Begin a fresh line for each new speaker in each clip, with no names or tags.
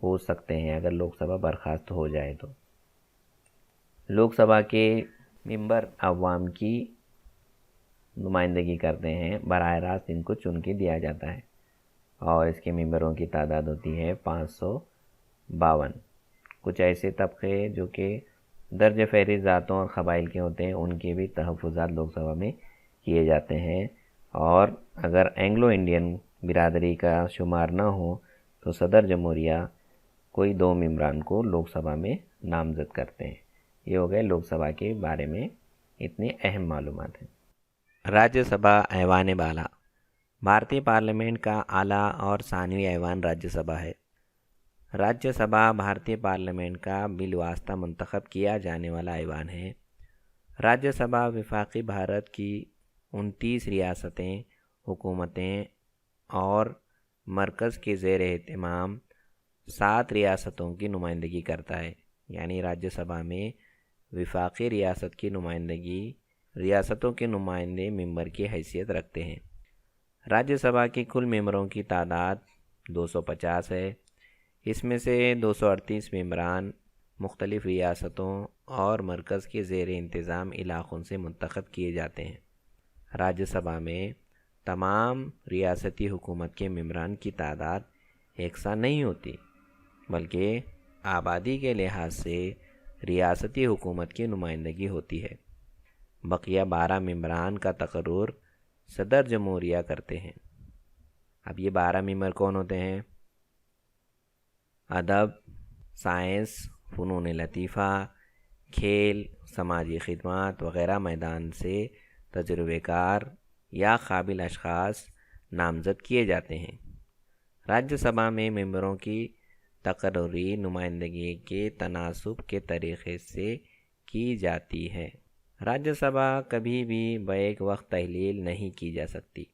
ہو سکتے ہیں اگر لوک سبھا برخاست ہو جائے تو۔ لوک سبھا کے ممبر عوام کی نمائندگی کرتے ہیں، براہ راست ان کو چن کے دیا جاتا ہے، اور اس کے ممبروں کی تعداد ہوتی ہے 552۔ کچھ ایسے طبقے جو کہ درجہ فہرست ذاتوں اور قبائل کے ہوتے ہیں، ان کے بھی تحفظات لوک سبھا میں کیے جاتے ہیں، اور اگر اینگلو انڈین برادری کا شمار نہ ہو تو صدر جمہوریہ کوئی 2 ممبران کو لوک سبھا میں نامزد کرتے ہیں۔ یہ ہو گئے لوک سبھا کے بارے میں اتنے اہم معلومات ہیں۔ راجیہ سبھا ایوان بالا، بھارتی پارلیمنٹ کا اعلیٰ اور ثانوی ایوان راجیہ سبھا ہے۔ راجیہ سبھا بھارتی پارلیمنٹ کا بالواسطہ منتخب کیا جانے والا ایوان ہے۔ راجیہ سبھا وفاقی بھارت کی 29 ریاستیں، حکومتیں اور مرکز کے زیر اہتمام 7 ریاستوں کی نمائندگی کرتا ہے، یعنی راجیہ سبھا میں وفاقی ریاست کی نمائندگی ریاستوں کے نمائندے ممبر کی حیثیت رکھتے ہیں۔ راجیہ سبھا کی کل ممبروں کی تعداد 250 ہے۔ اس میں سے 238 ممبران مختلف ریاستوں اور مرکز کے زیر انتظام علاقوں سے منتخب کیے جاتے ہیں۔ راجیہ سبھا میں تمام ریاستی حکومت کے ممبران کی تعداد یکساں نہیں ہوتی، بلکہ آبادی کے لحاظ سے ریاستی حکومت کی نمائندگی ہوتی ہے۔ بقیہ 12 ممبران کا تقرر صدر جمہوریہ کرتے ہیں۔ اب یہ 12 ممبر کون ہوتے ہیں؟ ادب، سائنس، فنون لطیفہ، کھیل، سماجی خدمات وغیرہ میدان سے تجربے کار یا قابل اشخاص نامزد کیے جاتے ہیں۔ راجیہ سبھا میں ممبروں کی تقرری نمائندگی کے تناسب کے طریقے سے کی جاتی ہے۔ راجیہ سبھا کبھی بھی بیک وقت تحلیل نہیں کی جا سکتی،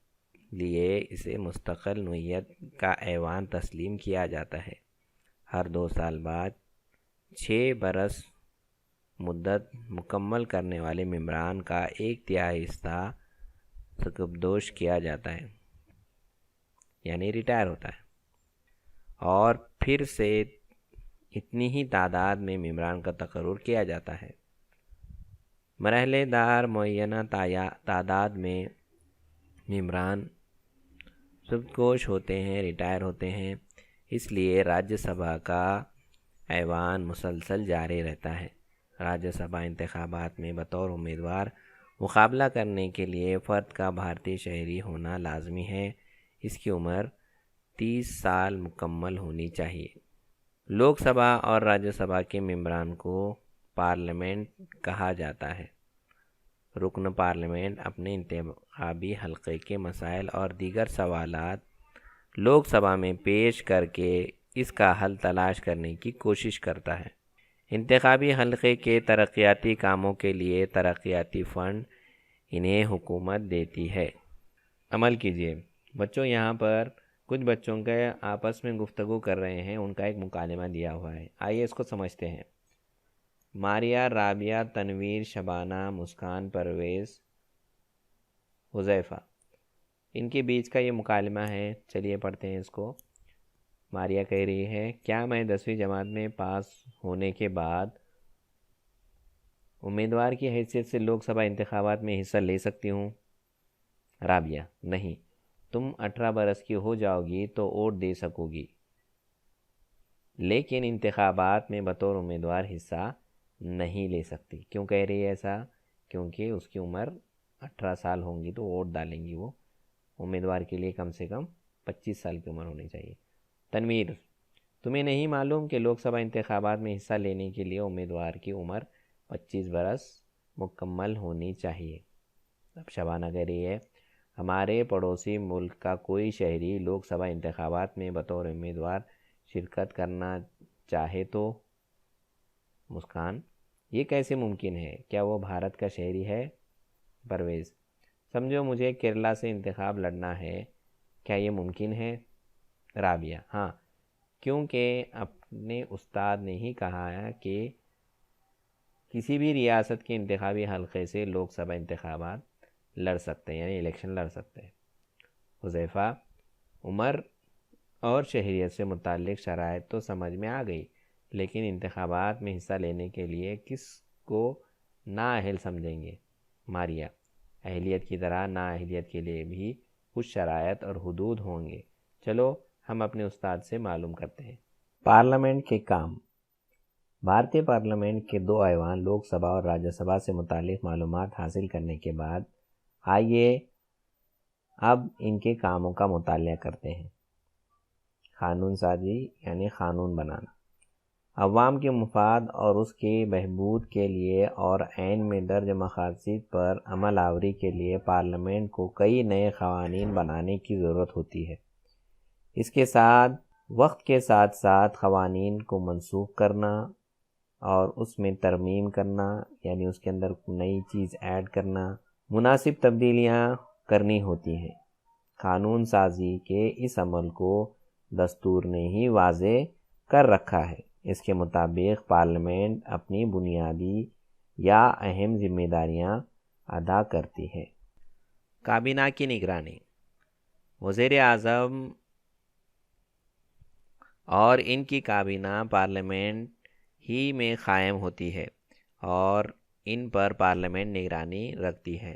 لیے اسے مستقل نوعیت کا ایوان تسلیم کیا جاتا ہے۔ ہر 2 سال بعد 6 برس مدت مکمل کرنے والے ممبران کا 1/3 حصہ سکبدوش کیا جاتا ہے، یعنی ریٹائر ہوتا ہے، اور پھر سے اتنی ہی تعداد میں ممبران کا تقرر کیا جاتا ہے۔ مرحلے دار معینہ تعداد میں ممبران سکبدوش ہوتے ہیں، ریٹائر ہوتے ہیں، اس لیے راجیہ سبھا کا ایوان مسلسل جاری رہتا ہے۔ راجیہ سبھا انتخابات میں بطور امیدوار مقابلہ کرنے کے لیے فرد کا بھارتی شہری ہونا لازمی ہے۔ اس کی عمر 30 سال مکمل ہونی چاہیے۔ لوک سبھا اور راجیہ سبھا کے ممبران کو پارلیمنٹ کہا جاتا ہے۔ رکن پارلیمنٹ اپنے انتخابی حلقے کے مسائل اور دیگر سوالات لوک سبھا میں پیش کر کے اس کا حل تلاش کرنے کی کوشش کرتا ہے۔ انتخابی حلقے کے ترقیاتی کاموں کے لیے ترقیاتی فنڈ انہیں حکومت دیتی ہے۔ عمل کیجیے بچوں، یہاں پر کچھ بچوں کے آپس میں گفتگو کر رہے ہیں، ان کا ایک مکالمہ دیا ہوا ہے، آئیے اس کو سمجھتے ہیں۔ ماریہ، رابعہ، تنویر، شبانہ، مسکان، پرویز، حذیفہ، ان کے بیچ کا یہ مکالمہ ہے، چلیے پڑھتے ہیں اس کو۔ ماریہ کہہ رہی ہے، کیا میں 10ویں جماعت میں پاس ہونے کے بعد امیدوار کی حیثیت سے لوک سبھا انتخابات میں حصہ لے سکتی ہوں؟ رابعہ، نہیں، تم 18 برس کی ہو جاؤ گی تو ووٹ دے سکو گی، لیکن انتخابات میں بطور امیدوار حصہ نہیں لے سکتی۔ کیوں کہہ رہی ہے ایسا؟ کیونکہ اس کی عمر 18 سال ہوں گی تو ووٹ ڈالیں گی وہ، امیدوار کے لیے کم سے کم 25 سال کی عمر ہونی چاہیے۔ تنویر، تمہیں نہیں معلوم کہ لوک سبھا انتخابات میں حصہ لینے کے لیے امیدوار کی عمر 25 برس مکمل ہونی چاہیے۔ اب شبانہ کہہ رہی ہے، ہمارے پڑوسی ملک کا کوئی شہری لوک سبھا انتخابات میں بطور امیدوار شرکت کرنا چاہے تو؟ مسکان، یہ کیسے ممکن ہے؟ کیا وہ بھارت کا شہری ہے؟ پرویز، سمجھو مجھے کیرلا سے انتخاب لڑنا ہے، کیا یہ ممکن ہے؟ رابعہ، ہاں، کیونکہ اپنے استاد نے ہی کہا ہے کہ کسی بھی ریاست کے انتخابی حلقے سے لوک سبھا انتخابات لڑ سکتے ہیں، یعنی الیکشن لڑ سکتے ہیں۔ حذیفہ، عمر اور شہریت سے متعلق شرائط تو سمجھ میں آ گئی، لیکن انتخابات میں حصہ لینے کے لیے کس کو نااہل سمجھیں گے؟ ماریا: اہلیت کی طرح نااہلیت کے لیے بھی کچھ شرائط اور حدود ہوں گے، چلو ہم اپنے استاد سے معلوم کرتے ہیں۔ پارلیمنٹ کے کام۔ بھارتی پارلیمنٹ کے 2 ایوان لوک سبھا اور راجیہ سبھا سے متعلق معلومات حاصل کرنے کے بعد آئیے اب ان کے کاموں کا مطالعہ کرتے ہیں۔ قانون سازی یعنی قانون بنانا، عوام کے مفاد اور اس کے بہبود کے لیے اور آئین میں درج مقاصد پر عمل آوری کے لیے پارلیمنٹ کو کئی نئے قوانین بنانے کی ضرورت ہوتی ہے۔ اس کے ساتھ وقت کے ساتھ ساتھ قوانین کو منسوخ کرنا اور اس میں ترمیم کرنا، یعنی اس کے اندر نئی چیز ایڈ کرنا، مناسب تبدیلیاں کرنی ہوتی ہیں۔ قانون سازی کے اس عمل کو دستور نے ہی واضح کر رکھا ہے۔ اس کے مطابق پارلیمنٹ اپنی بنیادی یا اہم ذمہ داریاں ادا کرتی ہے۔ کابینہ کی نگرانی۔ وزیر اعظم اور ان کی کابینہ پارلیمنٹ ہی میں قائم ہوتی ہے اور ان پر پارلیمنٹ نگرانی رکھتی ہے۔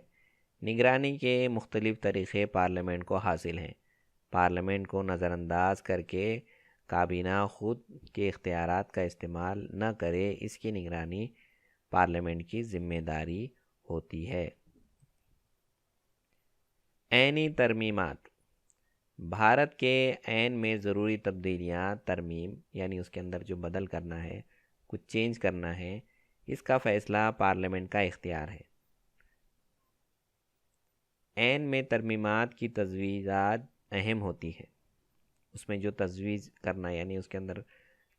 نگرانی کے مختلف طریقے پارلیمنٹ کو حاصل ہیں۔ پارلیمنٹ کو نظر انداز کر کے کابینہ خود کے اختیارات کا استعمال نہ کرے، اس کی نگرانی پارلیمنٹ کی ذمہ داری ہوتی ہے۔ آئینی ترمیمات۔ بھارت کے آئین میں ضروری تبدیلیاں، ترمیم یعنی اس کے اندر جو بدل کرنا ہے، کچھ چینج کرنا ہے، اس کا فیصلہ پارلیمنٹ کا اختیار ہے۔ آئین میں ترمیمات کی تجویزات اہم ہوتی ہے۔ اس میں جو تجویز کرنا یعنی اس کے اندر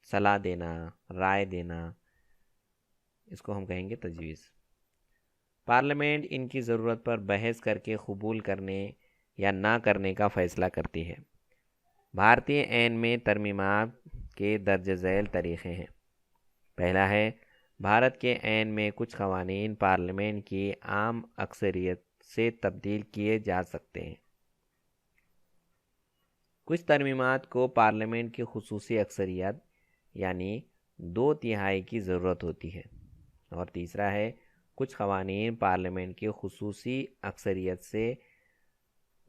صلاح دینا، رائے دینا، اس کو ہم کہیں گے تجویز۔ پارلیمنٹ ان کی ضرورت پر بحث کر کے قبول کرنے یا نہ کرنے کا فیصلہ کرتی ہے۔ بھارتی آئین میں ترمیمات کے درج ذیل طریقے ہیں۔ پہلا ہے، بھارت کے آئین میں کچھ قوانین پارلیمنٹ کی عام اکثریت سے تبدیل کیے جا سکتے ہیں۔ کچھ ترمیمات کو پارلیمنٹ کی خصوصی اکثریت یعنی 2/3 کی ضرورت ہوتی ہے۔ اور تیسرا ہے، کچھ قوانین پارلیمنٹ کی خصوصی اکثریت سے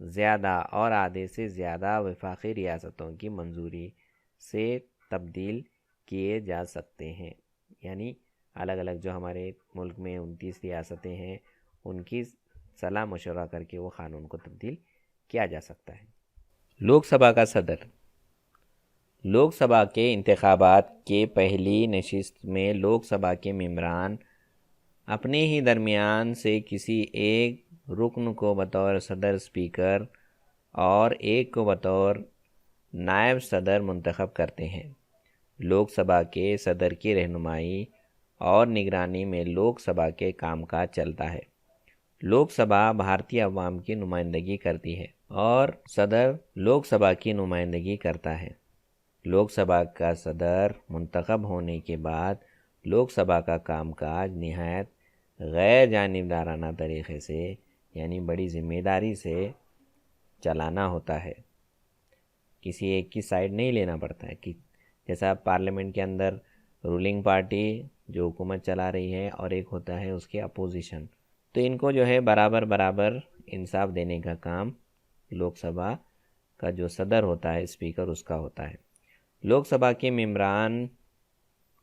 زیادہ اور آدھے سے زیادہ وفاقی ریاستوں کی منظوری سے تبدیل کیے جا سکتے ہیں۔ یعنی الگ الگ جو ہمارے ملک میں 29 ریاستیں ہیں، ان کی صلاح مشورہ کر کے وہ قانون کو تبدیل کیا جا سکتا ہے۔ لوک سبھا کا صدر۔ لوک سبھا کے انتخابات کے پہلی نشست میں لوک سبھا کے ممبران اپنے ہی درمیان سے کسی ایک رکن کو بطور صدر اسپیکر اور ایک کو بطور نائب صدر منتخب کرتے ہیں۔ لوک سبھا کے صدر کی رہنمائی اور نگرانی میں لوک سبھا کے کام کاج چلتا ہے۔ لوک سبھا بھارتی عوام کی نمائندگی کرتی ہے اور صدر لوک سبھا کی نمائندگی کرتا ہے۔ لوک سبھا کا صدر منتخب ہونے کے بعد لوک سبھا کا کام کاج نہایت غیر جانبدارانہ طریقے سے یعنی بڑی ذمہ داری سے چلانا ہوتا ہے۔ کسی ایک کی سائیڈ نہیں لینا پڑتا ہے، کہ جیسا پارلیمنٹ کے اندر رولنگ پارٹی جو حکومت چلا رہی ہے اور ایک ہوتا ہے اس کے اپوزیشن، تو ان کو جو ہے برابر برابر انصاف دینے کا کام لوک سبھا کا جو صدر ہوتا ہے، اسپیکر، اس کا ہوتا ہے۔ لوک سبھا کے ممبران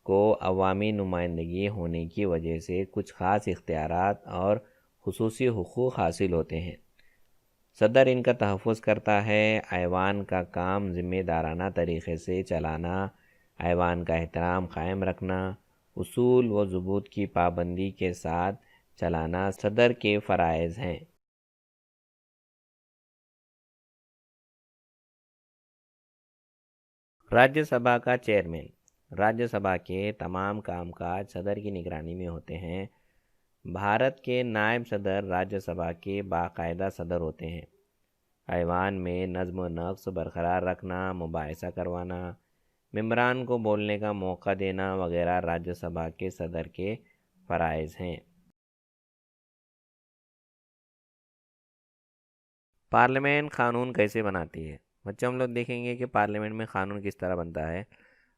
کو عوامی نمائندگی ہونے کی وجہ سے کچھ خاص اختیارات اور خصوصی حقوق حاصل ہوتے ہیں۔ صدر ان کا تحفظ کرتا ہے۔ ایوان کا کام ذمہ دارانہ طریقے سے چلانا، ایوان کا احترام قائم رکھنا، اصول و ضوابط کی پابندی کے ساتھ چلانا صدر کے فرائض ہیں۔ راجیہ سبھا کا چیئرمین۔ راجیہ سبھا کے تمام کام کاج صدر کی نگرانی میں ہوتے ہیں۔ بھارت کے نائب صدر راجیہ سبھا کے باقاعدہ صدر ہوتے ہیں۔ ایوان میں نظم و نسق برقرار رکھنا، مباحثہ کروانا، ممبران کو بولنے کا موقع دینا وغیرہ راجیہ سبھا کے صدر کے فرائض ہیں۔ پارلیمنٹ قانون کیسے بناتی ہے؟ بچوں ہم لوگ دیکھیں گے کہ پارلیمنٹ میں قانون کس طرح بنتا ہے۔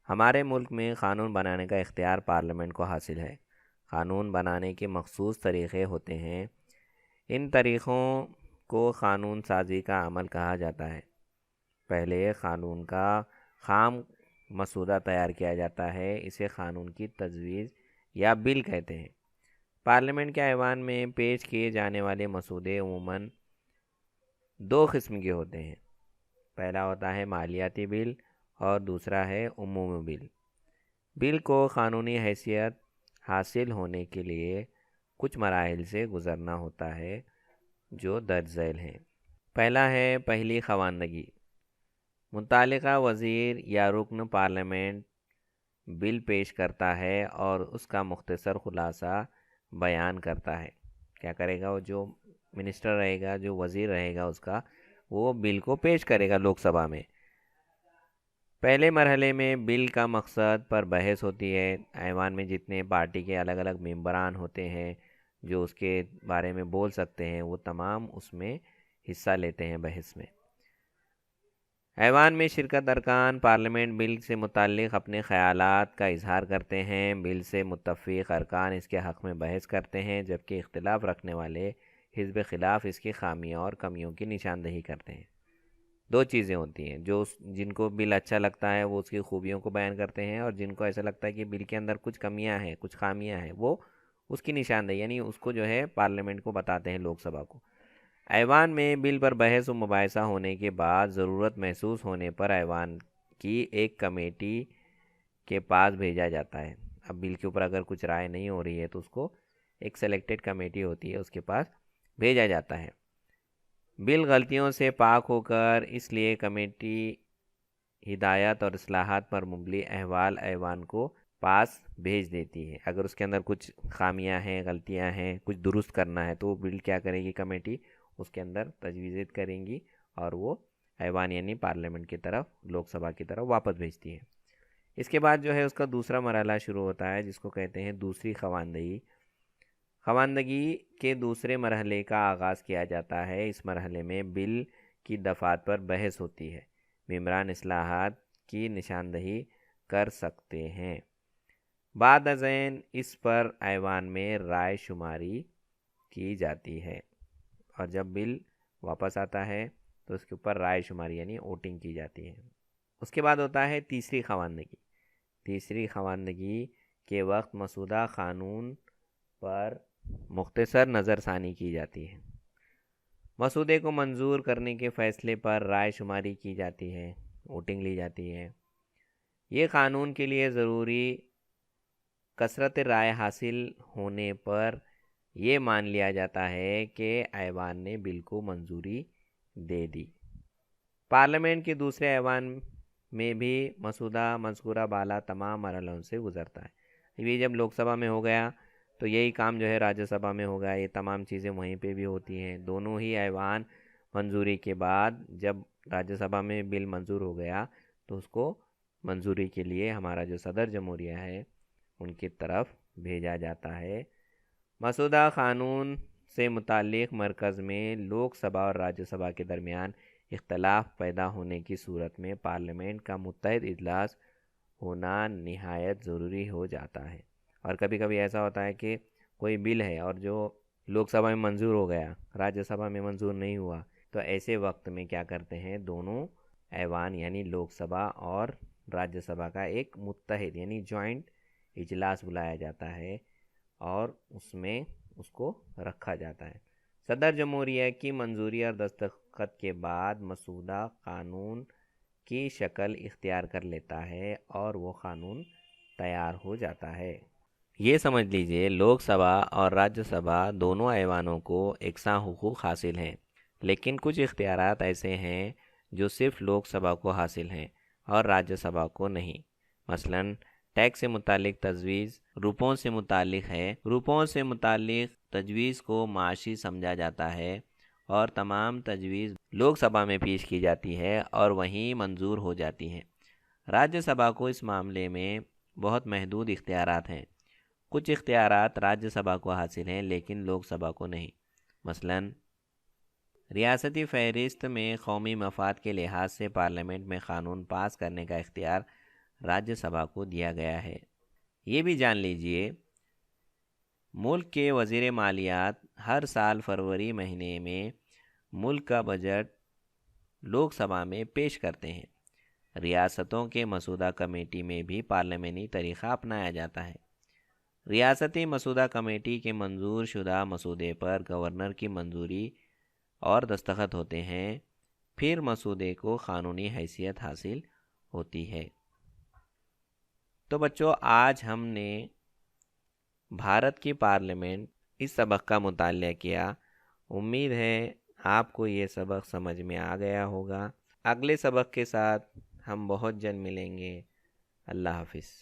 ہمارے ملک میں قانون بنانے کا اختیار پارلیمنٹ کو حاصل ہے۔ قانون بنانے کے مخصوص طریقے ہوتے ہیں۔ ان طریقوں کو قانون سازی کا عمل کہا جاتا ہے۔ پہلے قانون کا خام مسودہ تیار کیا جاتا ہے، اسے قانون کی تجویز یا بل کہتے ہیں۔ پارلیمنٹ کے ایوان میں پیش کیے جانے والے مسودے عموماً دو قسم کے ہوتے ہیں۔ پہلا ہوتا ہے مالیاتی بل اور دوسرا ہے عمومی بل۔ بل کو قانونی حیثیت حاصل ہونے کے لیے کچھ مراحل سے گزرنا ہوتا ہے جو درج ذیل ہیں۔ پہلا ہے پہلی خواندگی۔ متعلقہ وزیر یا رکن پارلیمنٹ بل پیش کرتا ہے اور اس کا مختصر خلاصہ بیان کرتا ہے۔ کیا کرے گا؟ وہ جو منسٹر رہے گا، جو وزیر رہے گا، اس کا وہ بل کو پیش کرے گا لوک سبھا میں۔ پہلے مرحلے میں بل کا مقصد پر بحث ہوتی ہے۔ ایوان میں جتنے پارٹی کے الگ الگ ممبران ہوتے ہیں جو اس کے بارے میں بول سکتے ہیں، وہ تمام اس میں حصہ لیتے ہیں بحث میں۔ ایوان میں شرکت ارکان پارلیمنٹ بل سے متعلق اپنے خیالات کا اظہار کرتے ہیں۔ بل سے متفق ارکان اس کے حق میں بحث کرتے ہیں، جبکہ اختلاف رکھنے والے حزب خلاف اس کی خامیوں اور کمیوں کی نشاندہی کرتے ہیں۔ دو چیزیں ہوتی ہیں، جن کو بل اچھا لگتا ہے وہ اس کی خوبیوں کو بیان کرتے ہیں، اور جن کو ایسا لگتا ہے کہ بل کے اندر کچھ کمیاں ہیں، کچھ خامیاں ہیں، وہ اس کی نشاندہی یعنی اس کو جو ہے پارلیمنٹ کو بتاتے ہیں، لوک سبھا کو۔ ایوان میں بل پر بحث و مباحثہ ہونے کے بعد ضرورت محسوس ہونے پر ایوان کی ایک کمیٹی کے پاس بھیجا جاتا ہے۔ اب بل کے اوپر اگر کچھ رائے نہیں ہو رہی ہے تو اس کو ایک سلیکٹڈ کمیٹی ہوتی ہے، اس کے پاس بھیجا جاتا ہے۔ بل غلطیوں سے پاک ہو کر اس لیے کمیٹی ہدایت اور اصلاحات پر مبنی احوال ایوان کو پاس بھیج دیتی ہے۔ اگر اس کے اندر کچھ خامیاں ہیں، غلطیاں ہیں، کچھ درست کرنا ہے تو وہ بل کیا کرے گی کمیٹی؟ اس کے اندر تجویزات کریں گی اور وہ ایوان یعنی پارلیمنٹ کی طرف، لوک سبھا کی طرف واپس بھیجتی ہے۔ اس کے بعد جو ہے اس کا دوسرا مرحلہ شروع ہوتا ہے، جس کو کہتے ہیں دوسری خواندگی۔ خواندگی کے دوسرے مرحلے کا آغاز کیا جاتا ہے۔ اس مرحلے میں بل کی دفعات پر بحث ہوتی ہے۔ ممبران اصلاحات کی نشاندہی کر سکتے ہیں۔ بعد ازیں اس پر ایوان میں رائے شماری کی جاتی ہے، اور جب بل واپس آتا ہے تو اس کے اوپر رائے شماری یعنی ووٹنگ کی جاتی ہے۔ اس کے بعد ہوتا ہے تیسری خواندگی۔ تیسری خواندگی کے وقت مسودہ قانون پر مختصر نظر ثانی کی جاتی ہے۔ مسودے کو منظور کرنے کے فیصلے پر رائے شماری کی جاتی ہے، ووٹنگ لی جاتی ہے۔ یہ قانون کے لیے ضروری کثرت رائے حاصل ہونے پر یہ مان لیا جاتا ہے کہ ایوان نے بل کو منظوری دے دی۔ پارلیمنٹ کے دوسرے ایوان میں بھی مسودہ مذکورہ بالا تمام مرحلوں سے گزرتا ہے۔ یہ جب لوک سبھا میں ہو گیا تو یہی کام جو ہے راجیہ سبھا میں ہو گیا، یہ تمام چیزیں وہیں پہ بھی ہوتی ہیں۔ دونوں ہی ایوان منظوری کے بعد جب راجیہ سبھا میں بل منظور ہو گیا تو اس کو منظوری کے لیے ہمارا جو صدر جمہوریہ ہے ان کی طرف بھیجا جاتا ہے۔ مسودہ قانون سے متعلق مرکز میں لوک سبھا اور راجیہ سبھا کے درمیان اختلاف پیدا ہونے کی صورت میں پارلیمنٹ کا متحد اجلاس ہونا نہایت ضروری ہو جاتا ہے۔ اور کبھی کبھی ایسا ہوتا ہے کہ کوئی بل ہے اور جو لوک سبھا میں منظور ہو گیا، راجیہ سبھا میں منظور نہیں ہوا، تو ایسے وقت میں کیا کرتے ہیں، دونوں ایوان یعنی لوک سبھا اور راجیہ سبھا کا ایک متحد یعنی جوائنٹ اجلاس بلایا جاتا ہے اور اس میں اس کو رکھا جاتا ہے۔ صدر جمہوریہ کی منظوری اور دستخط کے بعد مسودہ قانون کی شکل اختیار کر لیتا ہے اور وہ قانون تیار ہو جاتا ہے۔ یہ سمجھ لیجئے لوک سبھا اور راجیہ سبھا دونوں ایوانوں کو یکساں حقوق حاصل ہیں، لیکن کچھ اختیارات ایسے ہیں جو صرف لوک سبھا کو حاصل ہیں اور راجیہ سبھا کو نہیں۔ مثلاً ٹیکس سے متعلق تجویز روپوں سے متعلق ہے۔ روپوں سے متعلق تجویز کو معاشی سمجھا جاتا ہے اور تمام تجویز لوک سبھا میں پیش کی جاتی ہے اور وہیں منظور ہو جاتی ہے۔ راجیہ سبھا کو اس معاملے میں بہت محدود اختیارات ہیں۔ کچھ اختیارات راجیہ سبھا کو حاصل ہیں لیکن لوک سبھا کو نہیں۔ مثلاً ریاستی فہرست میں قومی مفاد کے لحاظ سے پارلیمنٹ میں قانون پاس کرنے کا اختیار راجیہ سبھا کو دیا گیا ہے۔ یہ بھی جان لیجئے، ملک کے وزیر مالیات ہر سال فروری مہینے میں ملک کا بجٹ لوک سبھا میں پیش کرتے ہیں۔ ریاستوں کے مسودہ کمیٹی میں بھی پارلیمانی طریقہ اپنایا جاتا ہے۔ ریاستی مسودہ کمیٹی کے منظور شدہ مسودے پر گورنر کی منظوری اور دستخط ہوتے ہیں، پھر مسودے کو قانونی حیثیت حاصل ہوتی ہے۔ تو بچوں، آج ہم نے بھارت کی پارلیمنٹ اس سبق کا مطالعہ کیا۔ امید ہے آپ کو یہ سبق سمجھ میں آ گیا ہوگا۔ اگلے سبق کے ساتھ ہم بہت جلد ملیں گے۔ اللہ حافظ۔